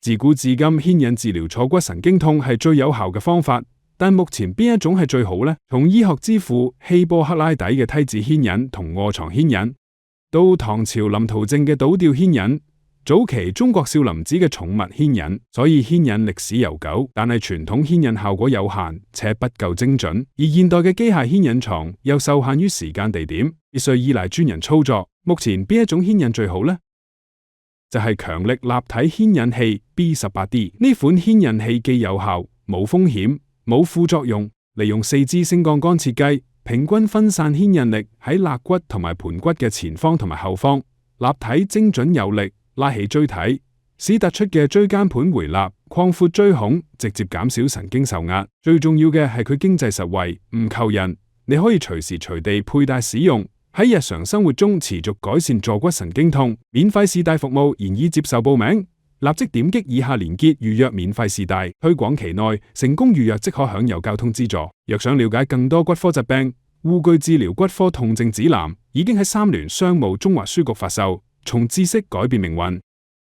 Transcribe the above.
自古至今，牽引治療坐骨神經痛係最有效嘅方法，但目前邊一種係最好呢？從醫學之父希波克拉底嘅梯子牽引同臥床牽引，到唐朝林圖正嘅倒吊牽引，早期中國少林寺嘅寵物牽引，所以牽引歷史悠久，但係傳統牽引效果有限且不夠精準，而現代嘅機械牽引床又受限於時間地點，必須依賴專人操作。目前邊一種牽引最好呢？就係強力立體牽引器 B18D 呢款牽引器，既有效、冇風險、冇副作用，利用4支升降桿設計，平均分散牽引力喺肋骨同埋盤骨嘅前方同埋後方，立體精準有力，拉起椎體，使突出嘅椎間盤回納，擴闊椎孔，直接減少神經受壓。最重要嘅係佢經濟實惠，唔求人，你可以隨時隨地佩戴使用。喺日常生活中持續改善坐骨神經痛，免費試戴服務現已接受報名，立即點擊以下連結預約免費試戴。推廣期內成功預約即可享有交通資助。若想了解更多骨科疾病，護具治療骨科痛症指南已經喺3聯商務中華書局發售，從知識改變命運。